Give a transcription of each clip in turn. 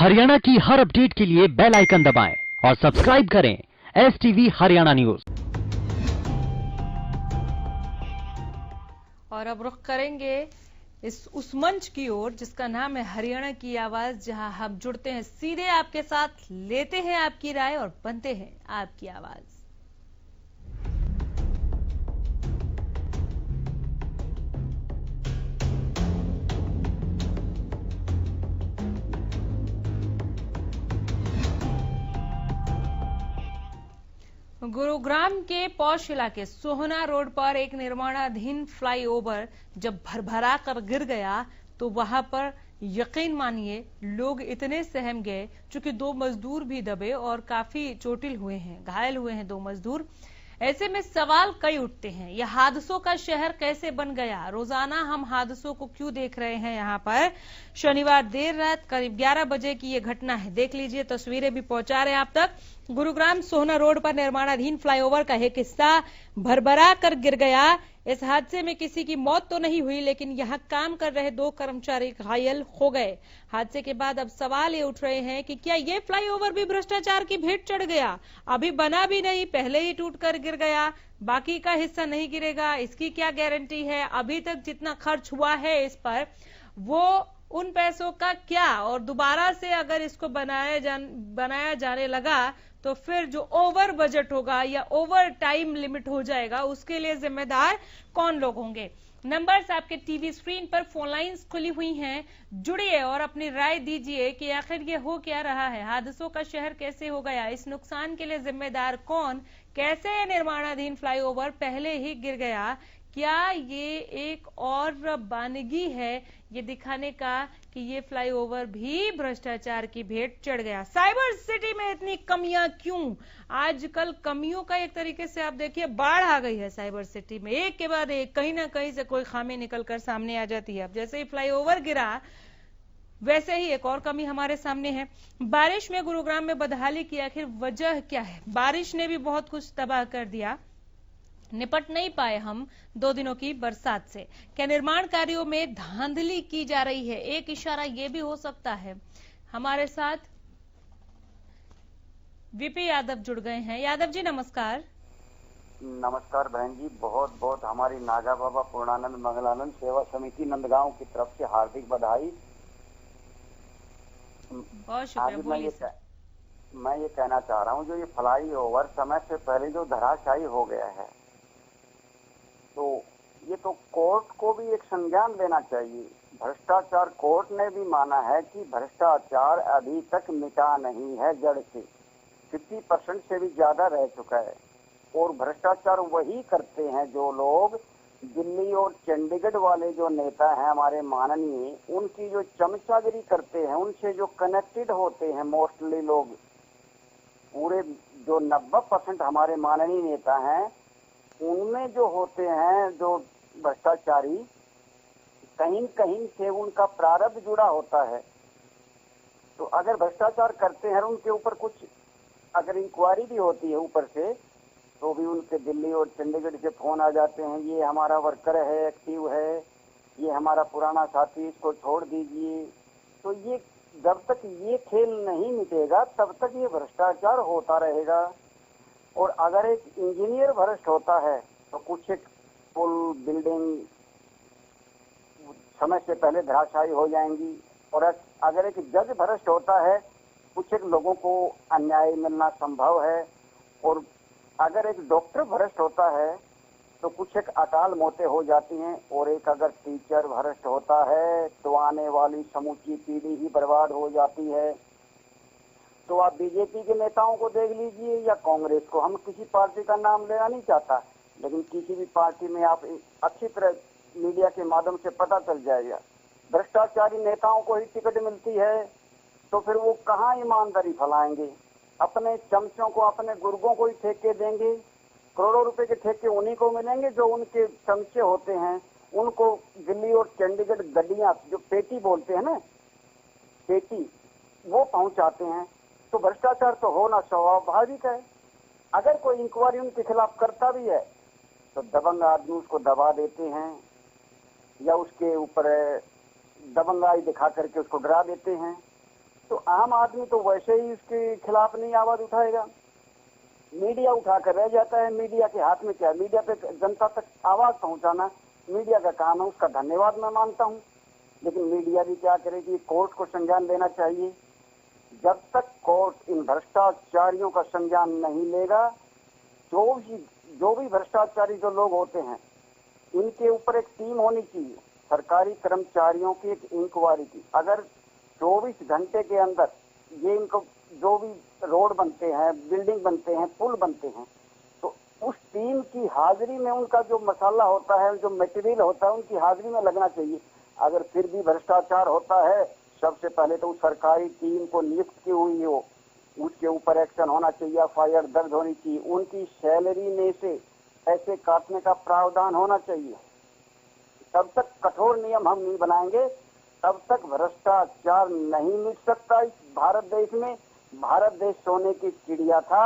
हरियाणा की हर अपडेट के लिए बेल आइकन दबाएं और सब्सक्राइब करें STV हरियाणा न्यूज। और अब रुख करेंगे उस मंच की ओर जिसका नाम है हरियाणा की आवाज, जहां हम जुड़ते हैं सीधे आपके साथ, लेते हैं आपकी राय और बनते हैं आपकी आवाज। गुरुग्राम के पौष इलाके सोहना रोड पर एक निर्माणाधीन फ्लाईओवर जब भरभरा कर गिर गया तो वहां पर यकीन मानिए लोग इतने सहम गए, चूंकि 2 मजदूर भी दबे और काफी चोटिल हुए हैं, घायल हुए हैं 2 मजदूर। ऐसे में सवाल कई उठते हैं, यह हादसों का शहर कैसे बन गया? रोजाना हम हादसों को क्यों देख रहे हैं? यहाँ पर शनिवार देर रात करीब 11 बजे की ये घटना है। देख लीजिए, तस्वीरें भी पहुंचा रहे हैं आप तक। गुरुग्राम सोहना रोड पर निर्माणाधीन फ्लाईओवर का एक हिस्सा भरभरा कर गिर गया। इस हादसे में किसी की मौत तो नहीं हुई, लेकिन यहां काम कर रहे 2 कर्मचारी घायल हो गए। हादसे के बाद अब सवाल ये उठ रहे हैं कि क्या ये फ्लाईओवर भी भ्रष्टाचार की भेंट चढ़ गया? अभी बना भी नहीं, पहले ही टूटकर गिर गया, बाकी का हिस्सा नहीं गिरेगा, इसकी क्या गारंटी है? अभी तक जितना खर्च हुआ है इस पर, वो उन पैसों का क्या? और दोबारा से अगर इसको बनाया जाने लगा तो फिर जो ओवर बजट होगा या ओवर टाइम लिमिट हो जाएगा, उसके लिए जिम्मेदार कौन लोग होंगे? नंबर्स आपके टीवी स्क्रीन पर, फोन लाइंस खुली हुई हैं, जुड़िए और अपनी राय दीजिए कि आखिर ये हो क्या रहा है? हादसों का शहर कैसे हो गया? इस नुकसान के लिए जिम्मेदार कौन? कैसे ये निर्माणाधीन फ्लाईओवर पहले ही गिर गया? क्या ये एक और बानगी है ये दिखाने का कि ये फ्लाईओवर भी भ्रष्टाचार की भेंट चढ़ गया? साइबर सिटी में इतनी कमियां क्यों? आजकल कमियों का एक तरीके से आप देखिए बाढ़ आ गई है साइबर सिटी में, एक के बाद एक कहीं ना कहीं से कोई खामी निकलकर सामने आ जाती है। अब जैसे ही फ्लाईओवर गिरा, वैसे ही एक और कमी हमारे सामने है। बारिश में गुरुग्राम में बदहाली की आखिर वजह क्या है? बारिश ने भी बहुत कुछ तबाह कर दिया, निपट नहीं पाए हम 2 दिनों की बरसात से। क्या निर्माण कार्यों में धांधली की जा रही है? एक इशारा ये भी हो सकता है। हमारे साथ वीपी यादव जुड़ गए हैं। यादव जी नमस्कार। नमस्कार बहन जी, बहुत बहुत हमारी नागा बाबा पूर्णानंद मंगलानंद सेवा समिति नंदगांव की तरफ से हार्दिक बधाई। बहुत शुक्रिया। बोलिए सर। मैं ये कहना चाह रहा हूँ, जो ये फ्लाईओवर समय से पहले जो धराशायी हो गया है, तो ये तो कोर्ट को भी एक संज्ञान लेना चाहिए। भ्रष्टाचार कोर्ट ने भी माना है कि भ्रष्टाचार अभी तक मिटा नहीं है, जड़ से 50% से भी ज्यादा रह चुका है। और भ्रष्टाचार वही करते हैं जो लोग, दिल्ली और चंडीगढ़ वाले जो नेता हैं हमारे माननीय, उनकी जो चमचागिरी करते हैं, उनसे जो कनेक्टेड होते हैं मोस्टली लोग, पूरे जो 90% हमारे माननीय नेता हैं, उनमें जो होते हैं जो भ्रष्टाचारी, कहीं कहीं से उनका प्रारब्ध जुड़ा होता है। तो अगर भ्रष्टाचार करते हैं, उनके ऊपर कुछ अगर इंक्वायरी भी होती है ऊपर से, तो भी उनके दिल्ली और चंडीगढ़ से फोन आ जाते हैं, ये हमारा वर्कर है, एक्टिव है, ये हमारा पुराना साथी, इसको छोड़ दीजिए। तो ये जब तक ये खेल नहीं मिटेगा तब तक ये भ्रष्टाचार होता रहेगा। और अगर एक इंजीनियर भ्रष्ट होता है तो कुछ एक पुल, बिल्डिंग समय से पहले धराशायी हो जाएंगी। और अगर एक जज भ्रष्ट होता है, कुछ एक लोगों को अन्याय मिलना संभव है। और अगर एक डॉक्टर भ्रष्ट होता है तो कुछ एक अकाल मौतें हो जाती हैं। और एक अगर टीचर भ्रष्ट होता है तो आने वाली समूची पीढ़ी ही बर्बाद हो जाती है। तो आप बीजेपी के नेताओं को देख लीजिए या कांग्रेस को, हम किसी पार्टी का नाम लेना नहीं चाहता, लेकिन किसी भी पार्टी में आप अच्छी तरह मीडिया के माध्यम से पता चल जाएगा, भ्रष्टाचारी नेताओं को ही टिकट मिलती है, तो फिर वो कहाँ ईमानदारी फैलाएंगे? अपने चमचों को, अपने गुर्गों को ही ठेके देंगे। करोड़ों रुपए के ठेके उन्हीं को मिलेंगे जो उनके चमचे होते हैं। उनको दिल्ली और चंडीगढ़ गड्डियां, जो पेटी बोलते हैं ना, पेटी, वो पहुंचाते हैं। तो भ्रष्टाचार तो होना स्वाभाविक है। अगर कोई इंक्वायरी उनके खिलाफ करता भी है तो दबंग आदमी उसको दबा देते हैं या उसके ऊपर दबंगाई दिखा करके उसको डरा देते हैं। तो आम आदमी तो वैसे ही इसके खिलाफ नहीं आवाज उठाएगा। मीडिया उठाकर रह जाता है। मीडिया के हाथ में क्या है? मीडिया पे जनता तक आवाज पहुंचाना मीडिया का काम है, उसका धन्यवाद मैं मानता हूं। लेकिन मीडिया भी क्या करेगी? कोर्ट को संज्ञान लेना चाहिए। जब तक कोर्ट इन भ्रष्टाचारियों का संज्ञान नहीं लेगा, जो भी भ्रष्टाचारी जो लोग होते हैं, इनके ऊपर एक टीम होनी चाहिए, सरकारी कर्मचारियों की एक इंक्वायरी की। अगर 24 घंटे के अंदर ये इनको जो भी रोड बनते हैं, बिल्डिंग बनते हैं, पुल बनते हैं, तो उस टीम की हाजिरी में उनका जो मसाला होता है, जो मटेरियल होता है, उनकी हाजिरी में लगना चाहिए। अगर फिर भी भ्रष्टाचार होता है, सबसे पहले तो उस सरकारी टीम को नियुक्त की हुई हो, उसके ऊपर एक्शन होना चाहिए, एफआईआर दर्ज होनी चाहिए, उनकी सैलरी में से पैसे काटने का प्रावधान होना चाहिए। तब तक कठोर नियम हम नहीं बनाएंगे, तब तक भ्रष्टाचार नहीं मिट सकता इस भारत देश में। भारत देश सोने की चिड़िया था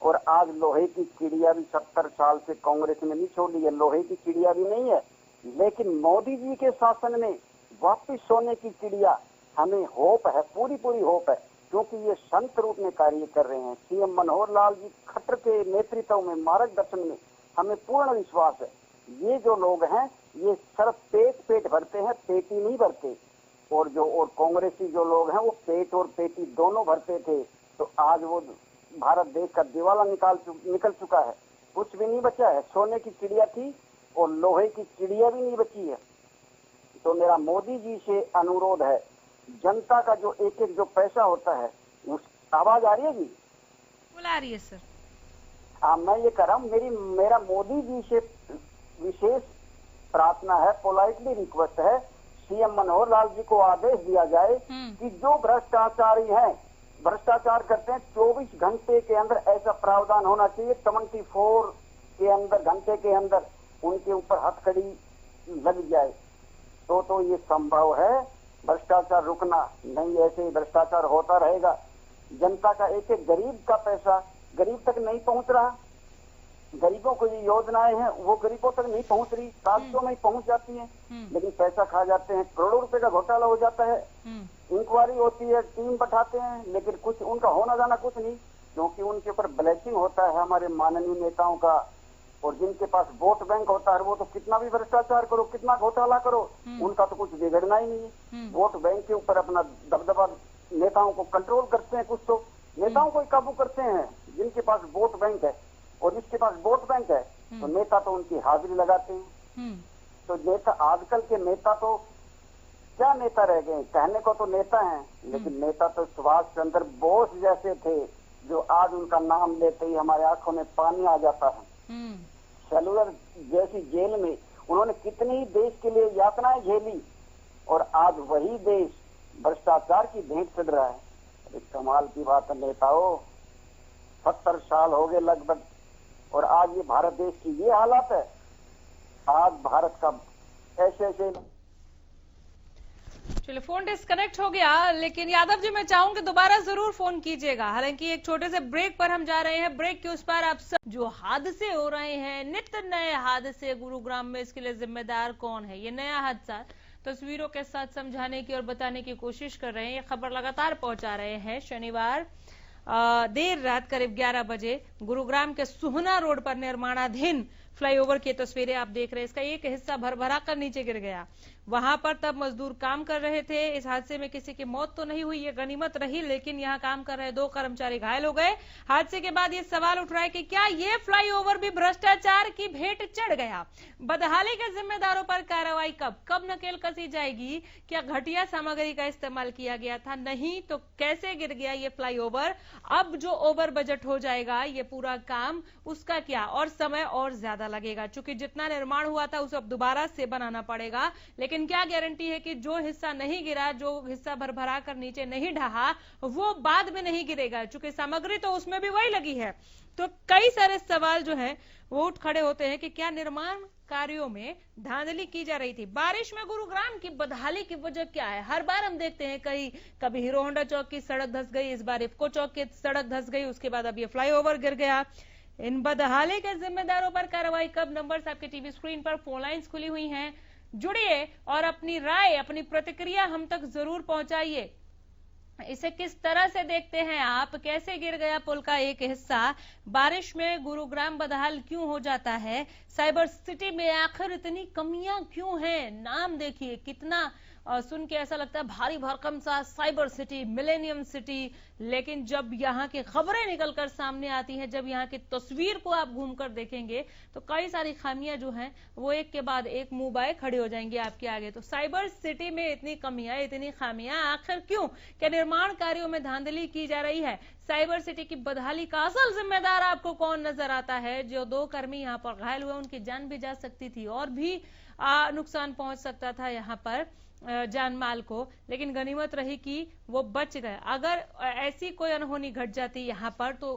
और आज लोहे की चिड़िया भी 70 साल से कांग्रेस ने नहीं छोड़ी है, लोहे की चिड़िया भी नहीं है। लेकिन मोदी जी के शासन में वापिस सोने की चिड़िया, हमें होप है, पूरी होप है, क्योंकि ये संत रूप में कार्य कर रहे हैं। सीएम मनोहर लाल जी खट्टर के नेतृत्व में, मार्गदर्शन में हमें पूर्ण विश्वास है। ये जो लोग हैं, ये सिर्फ पेट भरते हैं, पेटी नहीं भरते। और कांग्रेसी जो लोग हैं, वो पेट और पेटी दोनों भरते थे। तो आज वो भारत देश का दिवाला निकल चुका है, कुछ भी नहीं बचा है। सोने की चिड़िया थी और लोहे की चिड़िया भी नहीं बची है। तो मेरा मोदी जी से अनुरोध है, जनता का जो एक जो पैसा होता है, उस आवाज आ रही है जी? बुला रही है सर। हाँ, मैं ये कह रहा हूँ, मेरा मोदी जी से विशेष प्रार्थना है, पोलाइटली रिक्वेस्ट है, सीएम मनोहर लाल जी को आदेश दिया जाए कि जो भ्रष्टाचारी हैं, भ्रष्टाचार करते हैं, 24 घंटे के अंदर ऐसा प्रावधान होना चाहिए, 24 के अंदर घंटे के अंदर उनके ऊपर हथकड़ी लग जाए। तो ये संभव है भ्रष्टाचार रुकना। नहीं ऐसे ही भ्रष्टाचार होता रहेगा। जनता का एक गरीब का पैसा गरीब तक नहीं पहुंच रहा। गरीबों को ये योजनाएं हैं, वो गरीबों तक नहीं पहुंच रही, 700 में ही पहुंच जाती हैं, लेकिन पैसा खा जाते हैं। करोड़ों रुपए का घोटाला हो जाता है। इंक्वायरी होती है, टीम बैठाते हैं, लेकिन कुछ उनका होना जाना कुछ नहीं, क्योंकि उनके ऊपर ब्लैसिंग होता है हमारे माननीय नेताओं का। और जिनके पास वोट बैंक होता है, वो तो कितना भी भ्रष्टाचार करो, कितना घोटाला करो, उनका तो कुछ बिगड़ना ही नहीं है। वोट बैंक के ऊपर अपना दबदबा, नेताओं को कंट्रोल करते हैं, कुछ तो नेताओं को ही काबू करते हैं जिनके पास वोट बैंक है। और जिसके पास वोट बैंक है, तो नेता तो उनकी हाजिरी लगाते हैं। तो नेता, आजकल के नेता तो क्या नेता रह गए? कहने को तो नेता हैं, लेकिन नेता तो सुभाष चंद्र बोस जैसे थे, जो आज उनका नाम लेते ही हमारे आंखों में पानी आ जाता है। सेलुलर जैसी जेल में उन्होंने कितनी ही देश के लिए यातनाएं झेली, और आज वही देश भ्रष्टाचार की भेंट चढ़ रहा है। अरे कमाल की बात है नेताओं, 70 साल हो गए लगभग, और आज ये भारत देश की ये हालत है। आज भारत का ऐसे चलिए, फोन डिस्कनेक्ट हो गया, लेकिन यादव जी मैं चाहूंगी दोबारा जरूर फोन कीजिएगा। हालांकि एक छोटे से ब्रेक पर हम जा रहे हैं। ब्रेक के उस पर आप सब जो हादसे हो रहे हैं, नित्य नए हादसे गुरुग्राम में, इसके लिए जिम्मेदार कौन है? ये नया हादसा तस्वीरों के साथ समझाने की और बताने की कोशिश कर रहे हैं। ये खबर लगातार पहुंचा रहे हैं। शनिवार देर रात करीब 11 बजे गुरुग्राम के सोहना रोड पर निर्माणाधीन फ्लाईओवर की तस्वीरें आप देख रहे हैं। इसका एक हिस्सा भरभरा कर नीचे गिर गया। वहां पर तब मजदूर काम कर रहे थे। इस हादसे में किसी की मौत तो नहीं हुई, ये गनीमत रही, लेकिन यहां काम कर रहे 2 कर्मचारी घायल हो गए। हादसे के बाद ये सवाल उठ रहा है कि क्या ये फ्लाईओवर भी भ्रष्टाचार की भेंट चढ़ गया? बदहाली के जिम्मेदारों पर कार्रवाई कब नकेल कसी जाएगी? क्या घटिया सामग्री का इस्तेमाल किया गया था? नहीं तो कैसे गिर गया ये फ्लाईओवर? अब जो ओवर बजट हो जाएगा ये पूरा काम, उसका क्या? और समय और ज्यादा लगेगा, चूंकि जितना निर्माण हुआ था उसे अब दोबारा से बनाना पड़ेगा। लेकिन क्या गारंटी है कि जो हिस्सा नहीं गिरा, जो हिस्सा भरभरा कर नीचे नहीं ढहा, वो बाद में नहीं गिरेगा, चूंकि सामग्री तो उसमें भी वही लगी है। तो कई सारे सवाल जो हैं वो उठ खड़े होते हैं कि क्या निर्माण कार्यों में धांधली की जा रही थी? बारिश में गुरुग्राम की बदहाली की वजह क्या है? हर बार हम देखते हैं कभी हीरो होंडा चौक की सड़क धंस गई, इस बार इफ्को चौक की सड़क धंस गई, उसके बाद अब ये फ्लाईओवर गिर गया। इन बदहाली के जिम्मेदारों पर कार्रवाई कब? नंबर्स आपके टीवी स्क्रीन पर, फोन लाइन्स खुली हुई हैं, जुड़िए और अपनी राय, अपनी प्रतिक्रिया हम तक जरूर पहुंचाइए। इसे किस तरह से देखते हैं आप? कैसे गिर गया पुल का एक हिस्सा? बारिश में गुरुग्राम बदहाल क्यों हो जाता है? साइबर सिटी में आखिर इतनी कमियां क्यों हैं? नाम देखिए कितना सुन के ऐसा लगता है भारी भरकम सा साइबर सिटी, मिलेनियम सिटी, लेकिन जब यहाँ की खबरें निकलकर सामने आती हैं, जब यहाँ की तस्वीर को आप घूमकर देखेंगे तो कई सारी खामियां जो हैं वो एक के बाद एक मुंह बाए खड़े हो जाएंगे आपके आगे। तो साइबर सिटी में इतनी कमियां, इतनी खामियां आखिर क्यों? क्या निर्माण कार्यों में धांधली की जा रही है? साइबर सिटी की बदहाली का असल जिम्मेदार आपको कौन नजर आता है? जो 2 कर्मी यहाँ पर घायल हुए, उनकी जान भी जा सकती थी और भी नुकसान पहुंच सकता था यहाँ पर जान माल को, लेकिन गनीमत रही कि वो बच गए। अगर ऐसी कोई अनहोनी घट जाती यहाँ पर तो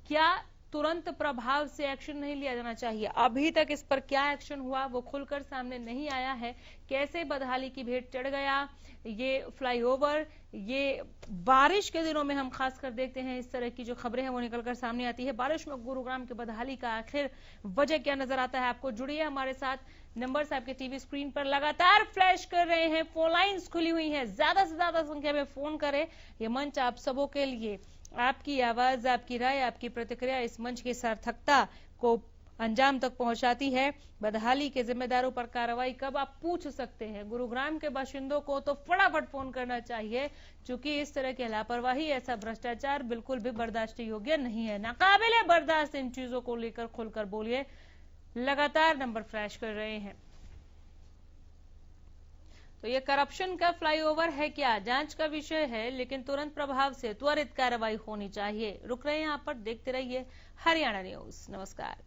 क्या तुरंत प्रभाव से एक्शन नहीं लिया जाना चाहिए? अभी तक इस पर क्या एक्शन हुआ वो खुलकर सामने नहीं आया है। कैसे बदहाली की भेंट चढ़ गया ये फ्लाईओवर? ये बारिश के दिनों में हम खासकर देखते हैं इस तरह की जो खबरें हैं वो निकलकर सामने आती है। बारिश में गुरुग्राम की बदहाली का आखिर वजह क्या नजर आता है आपको? जुड़िए हमारे साथ। नंबर्स आपके टीवी स्क्रीन पर लगातार फ्लैश कर रहे हैं, फोन लाइन्स खुली हुई हैं, ज्यादा से ज्यादा संख्या में फोन करें। ये मंच आप सबों के लिए, आपकी आवाज, आपकी राय, आपकी प्रतिक्रिया इस मंच की सार्थकता को अंजाम तक पहुंचाती है। बदहाली के जिम्मेदारों पर कार्रवाई कब, आप पूछ सकते हैं। गुरुग्राम के बाशिंदों को तो फटाफट फोन करना चाहिए, क्योंकि इस तरह की लापरवाही, ऐसा भ्रष्टाचार बिल्कुल भी बर्दाश्त योग्य नहीं है। नाकाबिले बर्दाश्त इन चीजों को लेकर खुलकर बोलिए। लगातार नंबर फ्लैश कर रहे हैं। तो ये करप्शन का फ्लाईओवर है क्या? जांच का विषय है, लेकिन तुरंत प्रभाव से त्वरित कार्रवाई होनी चाहिए। रुक रहे हैं यहाँ पर, देखते रहिए हरियाणा न्यूज। नमस्कार।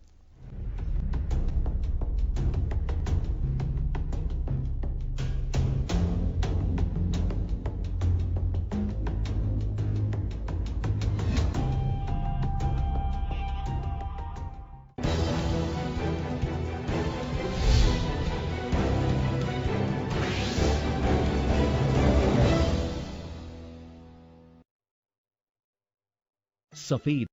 सफेद